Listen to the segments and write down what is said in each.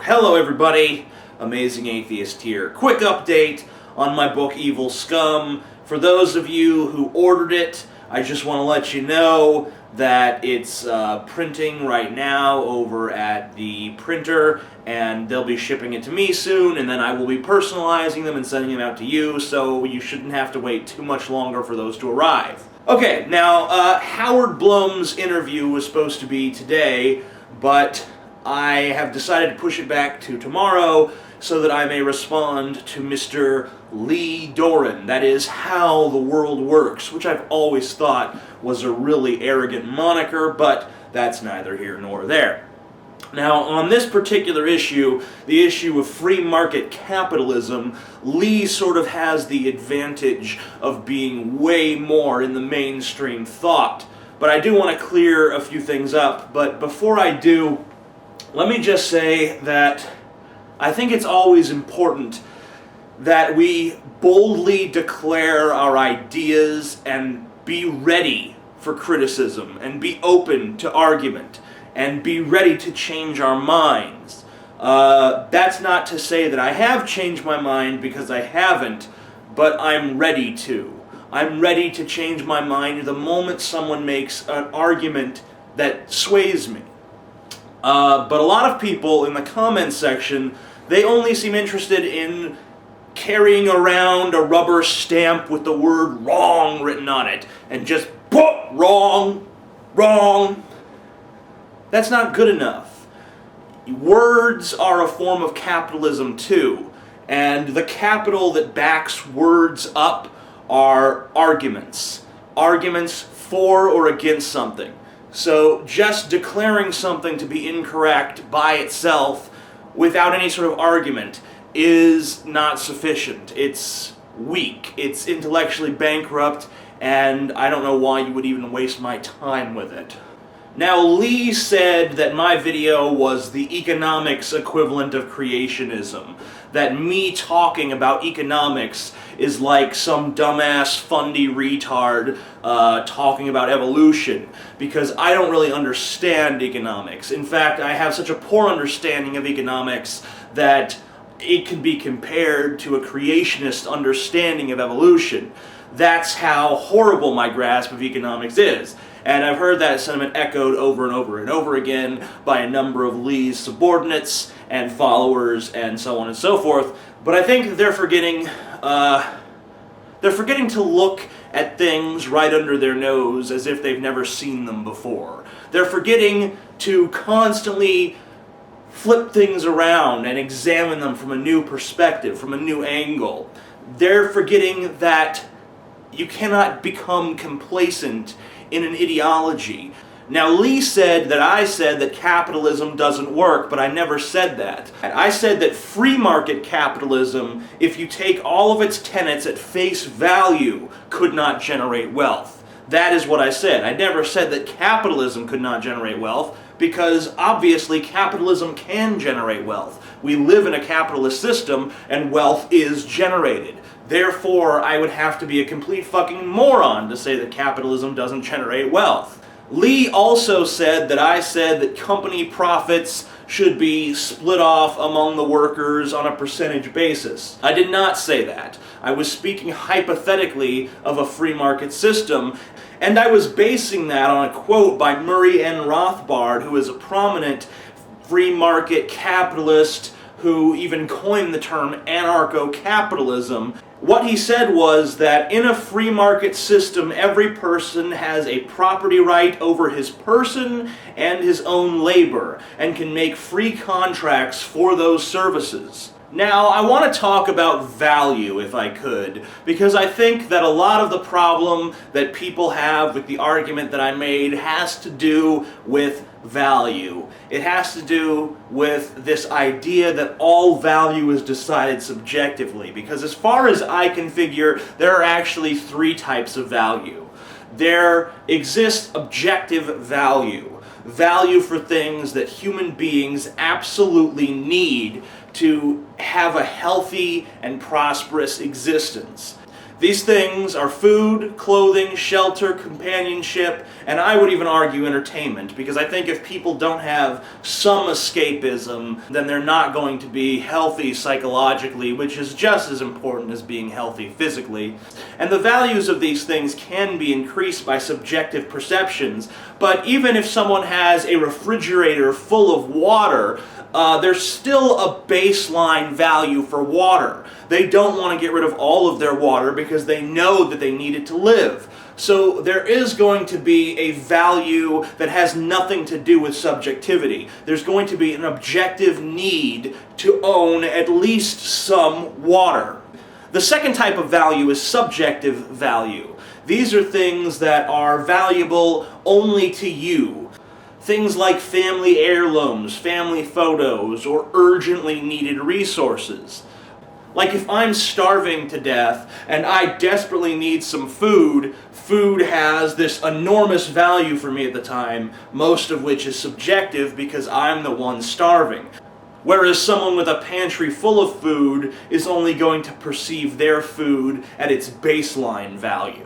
Hello everybody, Amazing Atheist here. Quick update on my book Evil Scum. For those of you who ordered it, I just want to let you know that it's printing right now over at the printer, and they'll be shipping it to me soon, and then I will be personalizing them and sending them out to you, so you shouldn't have to wait too much longer for those to arrive. Okay, now Howard Blum's interview was supposed to be today, but I have decided to push it back to tomorrow so that I may respond to Mr. Lee Doran. That is How the World Works, which I've always thought was a really arrogant moniker, but that's neither here nor there. Now, on this particular issue, the issue of free market capitalism, Lee sort of has the advantage of being way more in the mainstream thought. But I do want to clear a few things up. But before I do, let me just say that I think it's always important that we boldly declare our ideas and be ready for criticism and be open to argument and be ready to change our minds. That's not to say that I have changed my mind, because I haven't, but I'm ready to. I'm ready to change my mind the moment someone makes an argument that sways me. But a lot of people in the comments section, they only seem interested in carrying around a rubber stamp with the word wrong written on it, and just put wrong, wrong. That's not good enough. Words are a form of capitalism too, and the capital that backs words up are arguments. Arguments for or against something. So just declaring something to be incorrect by itself without any sort of argument is not sufficient. It's weak, it's intellectually bankrupt, and I don't know why you would even waste my time with it. Now, Lee said that my video was the economics equivalent of creationism. That me talking about economics is like some dumbass fundy retard talking about evolution, because I don't really understand economics. In fact, I have such a poor understanding of economics that it can be compared to a creationist understanding of evolution. That's how horrible my grasp of economics is. And I've heard that sentiment echoed over and over and over again by a number of Lee's subordinates and followers and so on and so forth. But I think they're forgetting to look at things right under their nose as if they've never seen them before. They're forgetting to constantly flip things around and examine them from a new perspective, from a new angle. They're forgetting that you cannot become complacent in an ideology. Now, Lee said that I said that capitalism doesn't work, but I never said that. I said that free market capitalism, if you take all of its tenets at face value, could not generate wealth. That is what I said. I never said that capitalism could not generate wealth, because obviously capitalism can generate wealth. We live in a capitalist system, and wealth is generated. Therefore, I would have to be a complete fucking moron to say that capitalism doesn't generate wealth. Lee also said that I said that company profits should be split off among the workers on a percentage basis. I did not say that. I was speaking hypothetically of a free market system, and I was basing that on a quote by Murray N. Rothbard, who is a prominent free market capitalist who even coined the term anarcho-capitalism. What he said was that in a free market system, every person has a property right over his person and his own labor, and can make free contracts for those services. Now, I want to talk about value, if I could, because I think that a lot of the problem that people have with the argument that I made has to do with value. It has to do with this idea that all value is decided subjectively, because as far as I can figure, there are actually three types of value. There exists objective value. Value for things that human beings absolutely need to have a healthy and prosperous existence. These things are food, clothing, shelter, companionship, and I would even argue entertainment, because I think if people don't have some escapism, then they're not going to be healthy psychologically, which is just as important as being healthy physically. And the values of these things can be increased by subjective perceptions, but even if someone has a refrigerator full of water, there's still a baseline value for water. They don't want to get rid of all of their water because they know that they need it to live. So there is going to be a value that has nothing to do with subjectivity. There's going to be an objective need to own at least some water. The second type of value is subjective value. These are things that are valuable only to you. Things like family heirlooms, family photos, or urgently needed resources. Like if I'm starving to death and I desperately need some food, food has this enormous value for me at the time, most of which is subjective because I'm the one starving. Whereas someone with a pantry full of food is only going to perceive their food at its baseline value.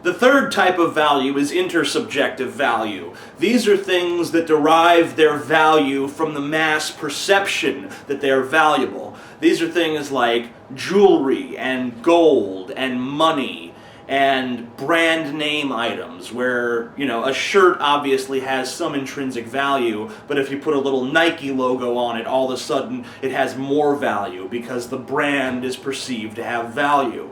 The third type of value is intersubjective value. These are things that derive their value from the mass perception that they are valuable. These are things like jewelry and gold and money and brand name items where, a shirt obviously has some intrinsic value, but if you put a little Nike logo on it, all of a sudden it has more value because the brand is perceived to have value.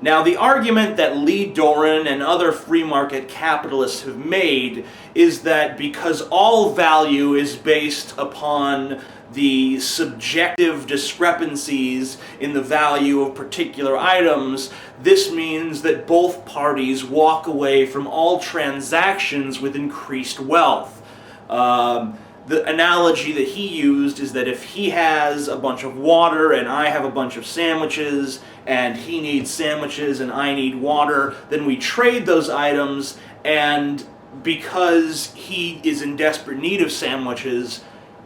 Now, the argument that Lee Doran and other free market capitalists have made is that because all value is based upon the subjective discrepancies in the value of particular items, this means that both parties walk away from all transactions with increased wealth. The analogy that he used is that if he has a bunch of water and I have a bunch of sandwiches, and he needs sandwiches and I need water, then we trade those items, and because he is in desperate need of sandwiches,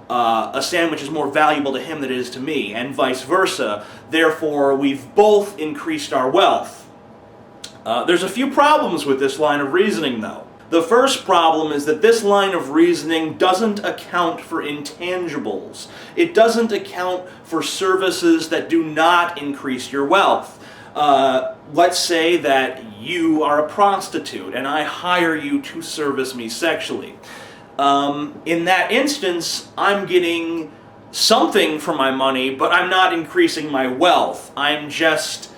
a sandwich is more valuable to him than it is to me, and vice versa. Therefore, we've both increased our wealth. There's a few problems with this line of reasoning, though. The first problem is that this line of reasoning doesn't account for intangibles. It doesn't account for services that do not increase your wealth. Let's say that you are a prostitute and I hire you to service me sexually. In that instance, I'm getting something for my money, but I'm not increasing my wealth. I'm just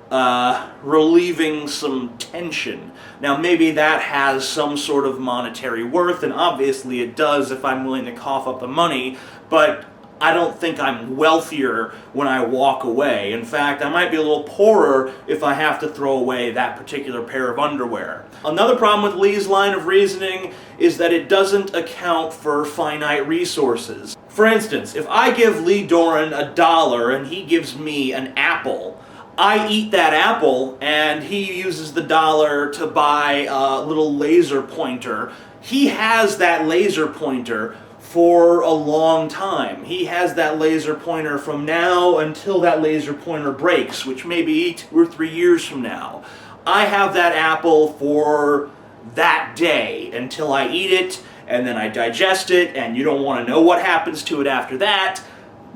relieving some tension. Now, maybe that has some sort of monetary worth, and obviously it does if I'm willing to cough up the money, but I don't think I'm wealthier when I walk away. In fact, I might be a little poorer if I have to throw away that particular pair of underwear. Another problem with Lee's line of reasoning is that it doesn't account for finite resources. For instance, if I give Lee Doran $1 and he gives me an apple, I eat that apple and he uses the dollar to buy a little laser pointer. He has that laser pointer for a long time. He has that laser pointer from now until that laser pointer breaks, which may be 2 or 3 years from now. I have that apple for that day until I eat it, and then I digest it, and you don't want to know what happens to it after that,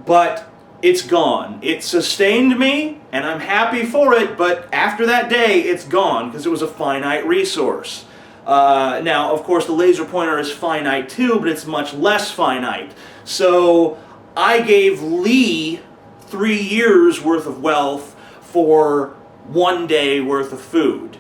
but it's gone. It sustained me, and I'm happy for it, but after that day, it's gone, because it was a finite resource. Now, of course, the laser pointer is finite too, but it's much less finite. So, I gave Lee 3 years worth of wealth for 1 day worth of food.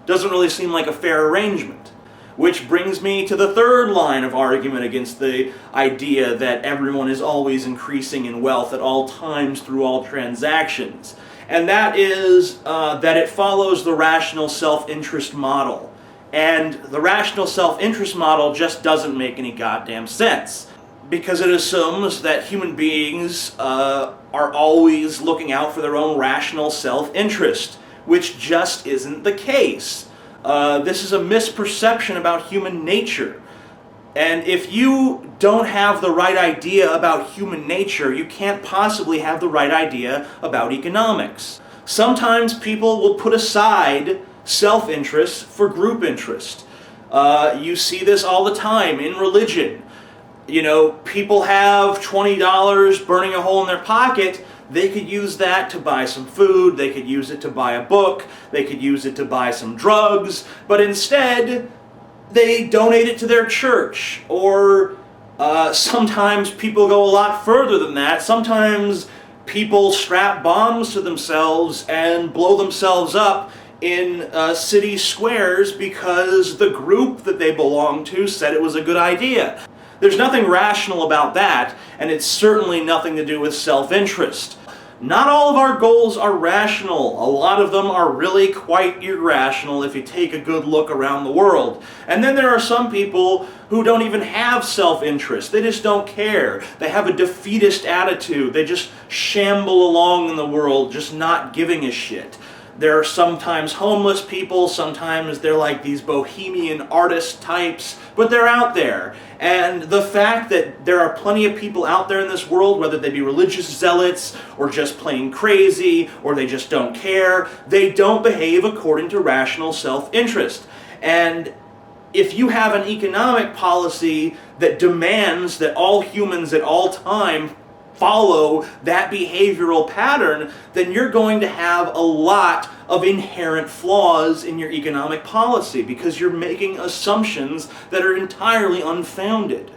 Doesn't really seem like a fair arrangement. Which brings me to the third line of argument against the idea that everyone is always increasing in wealth at all times through all transactions. And that is that it follows the rational self-interest model. And the rational self-interest model just doesn't make any goddamn sense. Because it assumes that human beings are always looking out for their own rational self-interest, which just isn't the case. This is a misperception about human nature. And if you don't have the right idea about human nature, you can't possibly have the right idea about economics. Sometimes people will put aside self-interest for group interest. You see this all the time in religion. You know, people have $20 burning a hole in their pocket. They could use that to buy some food, they could use it to buy a book, they could use it to buy some drugs, but instead they donate it to their church. Or sometimes people go a lot further than that. Sometimes people strap bombs to themselves and blow themselves up in city squares because the group that they belong to said it was a good idea. There's nothing rational about that, and it's certainly nothing to do with self-interest. Not all of our goals are rational. A lot of them are really quite irrational if you take a good look around the world. And then there are some people who don't even have self-interest. They just don't care. They have a defeatist attitude. They just shamble along in the world, just not giving a shit. There are sometimes homeless people, sometimes they're like these bohemian artist types, but they're out there. And the fact that there are plenty of people out there in this world, whether they be religious zealots, or just plain crazy, or they just don't care, they don't behave according to rational self-interest. And if you have an economic policy that demands that all humans at all time follow that behavioral pattern, then you're going to have a lot of inherent flaws in your economic policy because you're making assumptions that are entirely unfounded.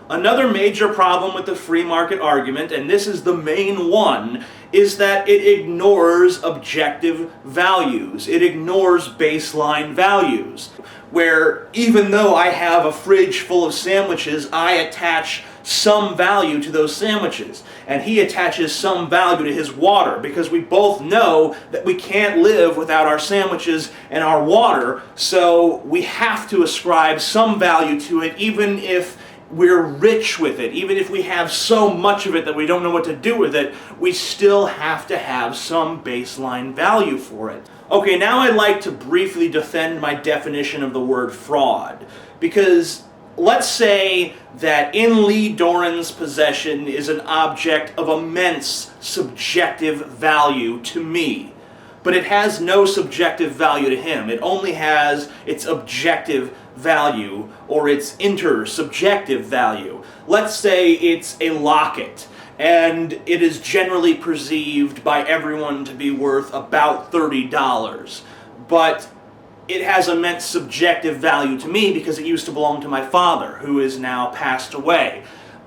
Another major problem with the free market argument, and this is the main one, is that it ignores objective values. It ignores baseline values, where even though I have a fridge full of sandwiches, I attach some value to those sandwiches, and he attaches some value to his water, because we both know that we can't live without our sandwiches and our water, so we have to ascribe some value to it, even if we're rich with it. Even if we have so much of it that we don't know what to do with it, we still have to have some baseline value for it. Okay, now I'd like to briefly defend my definition of the word fraud, because let's say that in Lee Doran's possession is an object of immense subjective value to me, but it has no subjective value to him. It only has its objective value, or its intersubjective value. Let's say it's a locket, and it is generally perceived by everyone to be worth about $30, but it has immense subjective value to me because it used to belong to my father, who is now passed away.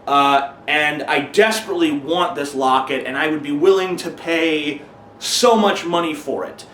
And I desperately want this locket, and I would be willing to pay so much money for it.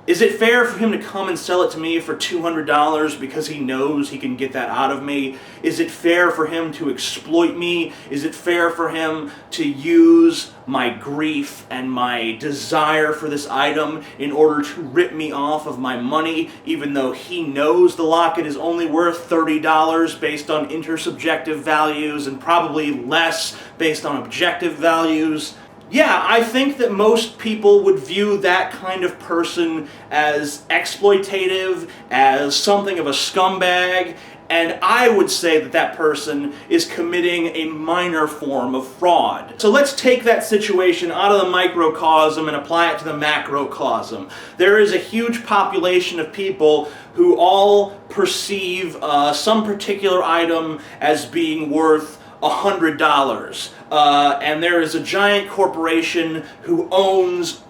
Is it fair for him to come and sell it to me for $200 because he knows he can get that out of me? Is it fair for him to exploit me? Is it fair for him to use my grief and my desire for this item in order to rip me off of my money, even though he knows the locket is only worth $30 based on intersubjective values and probably less based on objective values? Yeah, I think that most people would view that kind of person as exploitative, as something of a scumbag, and I would say that that person is committing a minor form of fraud. So let's take that situation out of the microcosm and apply it to the macrocosm. There is a huge population of people who all perceive some particular item as being worth $100. And there is a giant corporation who owns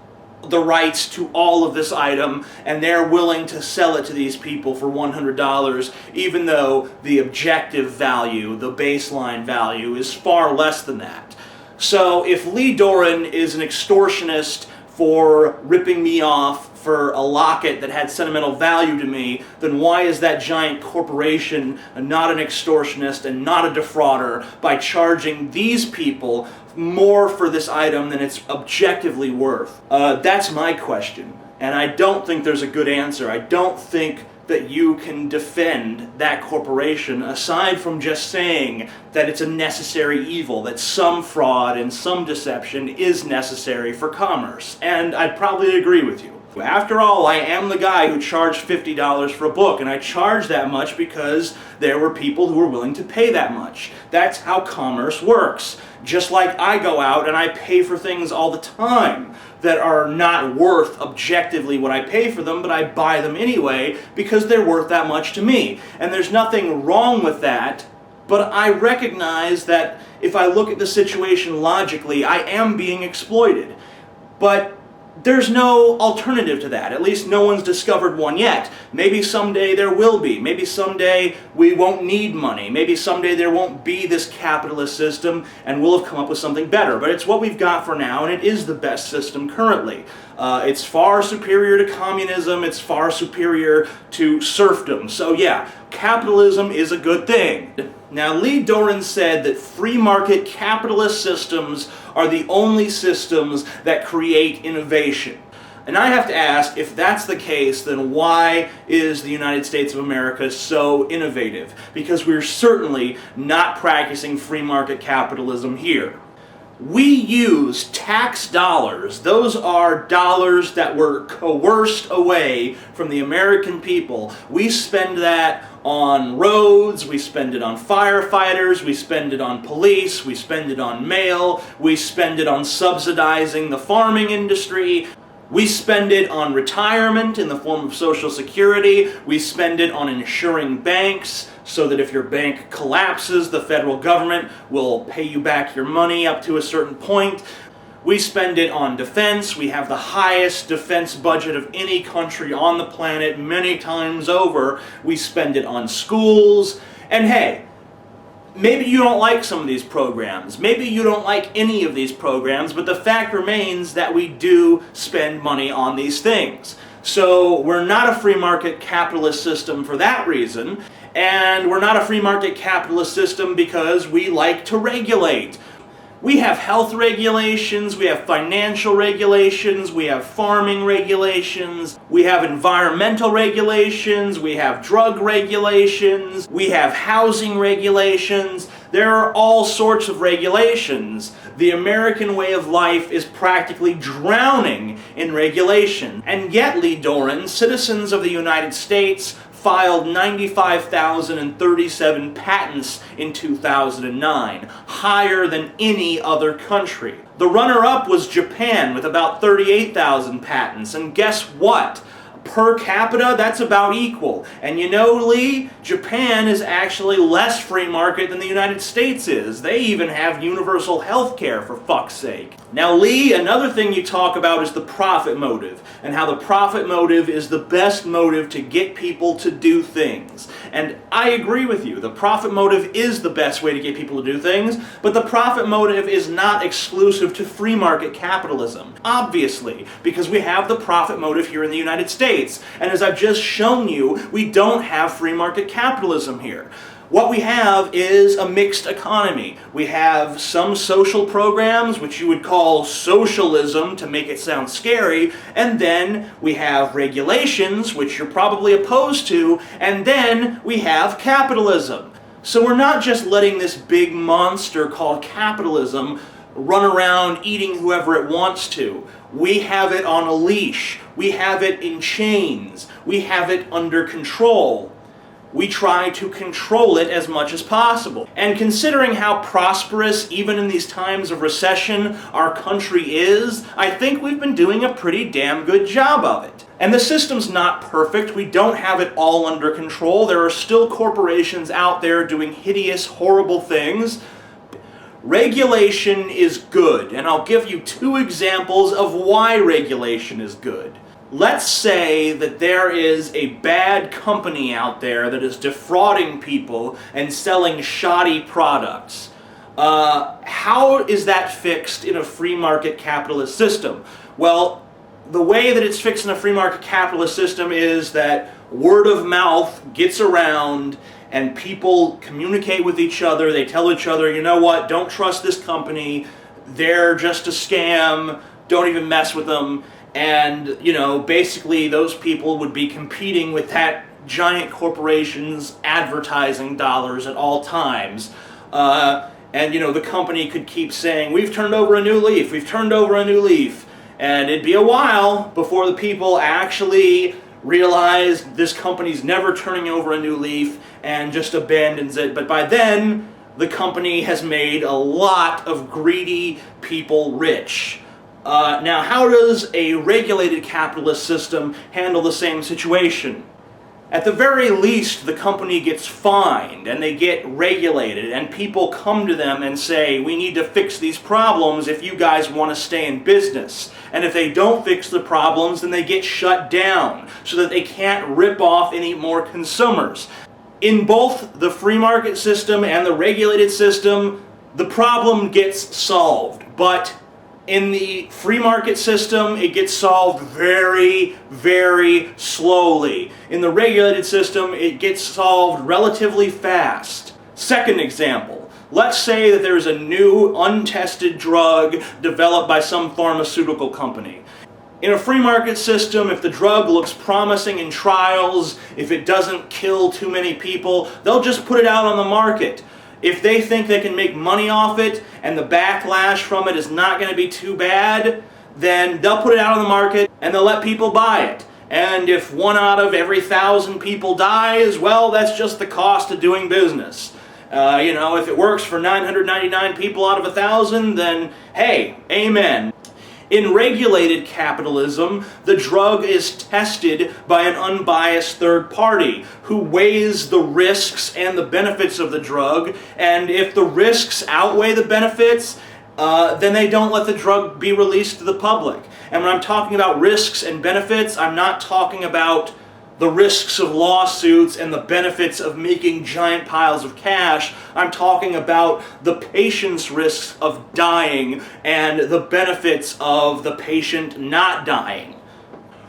the rights to all of this item, and they're willing to sell it to these people for $100, even though the objective value, the baseline value, is far less than that. So if Lee Doran is an extortionist for ripping me off for a locket that had sentimental value to me, then why is that giant corporation not an extortionist and not a defrauder by charging these people more for this item than it's objectively worth? That's my question, and I don't think there's a good answer. I don't think that you can defend that corporation aside from just saying that it's a necessary evil, that some fraud and some deception is necessary for commerce, and I'd probably agree with you. After all, I am the guy who charged $50 for a book, and I charged that much because there were people who were willing to pay that much. That's how commerce works. Just like I go out and I pay for things all the time that are not worth objectively what I pay for them, but I buy them anyway because they're worth that much to me. And there's nothing wrong with that, but I recognize that if I look at the situation logically, I am being exploited. But there's no alternative to that. At least no one's discovered one yet. Maybe someday there will be. Maybe someday we won't need money. Maybe someday there won't be this capitalist system and we'll have come up with something better. But it's what we've got for now, and it is the best system currently. It's far superior to communism. It's far superior to serfdom. So yeah, capitalism is a good thing. Now, Lee Doran said that free market capitalist systems are the only systems that create innovation. And I have to ask, if that's the case, then why is the United States of America so innovative? Because we're certainly not practicing free market capitalism here. We use tax dollars. Those are dollars that were coerced away from the American people. We spend that on roads, we spend it on firefighters, we spend it on police, we spend it on mail, we spend it on subsidizing the farming industry. We spend it on retirement in the form of Social Security. We spend it on insuring banks so that if your bank collapses, the federal government will pay you back your money up to a certain point. We spend it on defense. We have the highest defense budget of any country on the planet many times over. We spend it on schools. And hey, maybe you don't like some of these programs. Maybe you don't like any of these programs, but the fact remains that we do spend money on these things. So we're not a free market capitalist system for that reason, and we're not a free market capitalist system because we like to regulate. We have health regulations, we have financial regulations, we have farming regulations, we have environmental regulations, we have drug regulations, we have housing regulations. There are all sorts of regulations. The American way of life is practically drowning in regulation. And yet, Lee Doran, citizens of the United States filed 95,037 patents in 2009, higher than any other country. The runner-up was Japan with about 38,000 patents, and guess what? Per capita, that's about equal. And you know, Lee, Japan is actually less free market than the United States is. They even have universal health care, for fuck's sake. Now, Lee, another thing you talk about is the profit motive, and how the profit motive is the best motive to get people to do things. And I agree with you. The profit motive is the best way to get people to do things, but the profit motive is not exclusive to free market capitalism. Obviously, because we have the profit motive here in the United States. And as I've just shown you, we don't have free market capitalism here. What we have is a mixed economy. We have some social programs, which you would call socialism to make it sound scary, and then we have regulations, which you're probably opposed to, and then we have capitalism. So we're not just letting this big monster called capitalism run around eating whoever it wants to. We have it on a leash. We have it in chains. We have it under control. We try to control it as much as possible. And considering how prosperous, even in these times of recession, our country is, I think we've been doing a pretty damn good job of it. And the system's not perfect. We don't have it all under control. There are still corporations out there doing hideous, horrible things. Regulation is good, and I'll give you two examples of why regulation is good. Let's say that there is a bad company out there that is defrauding people and selling shoddy products. How is that fixed in a free market capitalist system? Well, the way that it's fixed in a free market capitalist system is that word of mouth gets around and people communicate with each other. They tell each other, you know what, don't trust this company. They're just a scam. Don't even mess with them. And, you know, basically those people would be competing with that giant corporation's advertising dollars at all times. And, you know, the company could keep saying, we've turned over a new leaf, we've turned over a new leaf. And it'd be a while before the people actually realized this company's never turning over a new leaf and just abandons it. But by then, the company has made a lot of greedy people rich. Now, how does a regulated capitalist system handle the same situation? At the very least, the company gets fined and they get regulated, and people come to them and say, we need to fix these problems if you guys want to stay in business. And if they don't fix the problems, then they get shut down so that they can't rip off any more consumers. In both the free market system and the regulated system, the problem gets solved. But in the free market system, it gets solved very, very slowly. In the regulated system, it gets solved relatively fast. Second example, let's say that there's a new untested drug developed by some pharmaceutical company. In a free market system, if the drug looks promising in trials, if it doesn't kill too many people, they'll just put it out on the market. If they think they can make money off it and the backlash from it is not going to be too bad, then they'll put it out on the market and they'll let people buy it. And if 1 out of every 1,000 people dies, well, that's just the cost of doing business. If it works for 999 people out of 1,000, then hey, amen. In regulated capitalism, the drug is tested by an unbiased third party who weighs the risks and the benefits of the drug, and if the risks outweigh the benefits, then they don't let the drug be released to the public. And when I'm talking about risks and benefits, I'm not talking about the risks of lawsuits and the benefits of making giant piles of cash. I'm talking about the patient's risks of dying and the benefits of the patient not dying.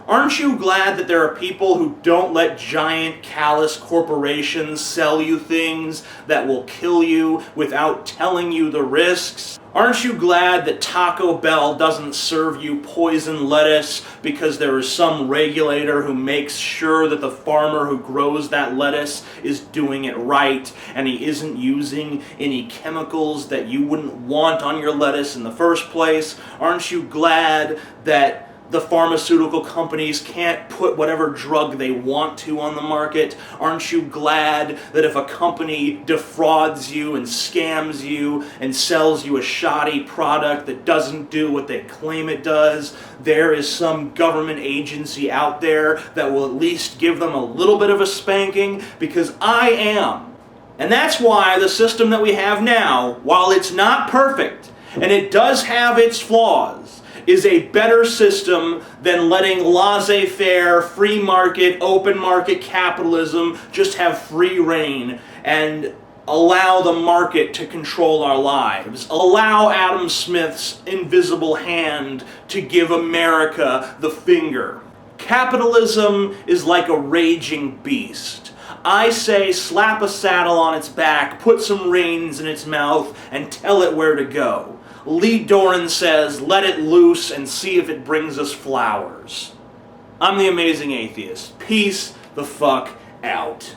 Aren't you glad that there are people who don't let giant callous corporations sell you things that will kill you without telling you the risks? Aren't you glad that Taco Bell doesn't serve you poison lettuce because there is some regulator who makes sure that the farmer who grows that lettuce is doing it right and he isn't using any chemicals that you wouldn't want on your lettuce in the first place? Aren't you glad that the pharmaceutical companies can't put whatever drug they want to on the market? Aren't you glad that if a company defrauds you and scams you and sells you a shoddy product that doesn't do what they claim it does, there is some government agency out there that will at least give them a little bit of a spanking? Because I am. And that's why the system that we have now, while it's not perfect, and it does have its flaws, is a better system than letting laissez-faire, free market, open market capitalism just have free reign and allow the market to control our lives. Allow Adam Smith's invisible hand to give America the finger. Capitalism is like a raging beast. I say slap a saddle on its back, put some reins in its mouth, and tell it where to go. Lee Doran says, let it loose and see if it brings us flowers. I'm the Amazing Atheist. Peace the fuck out.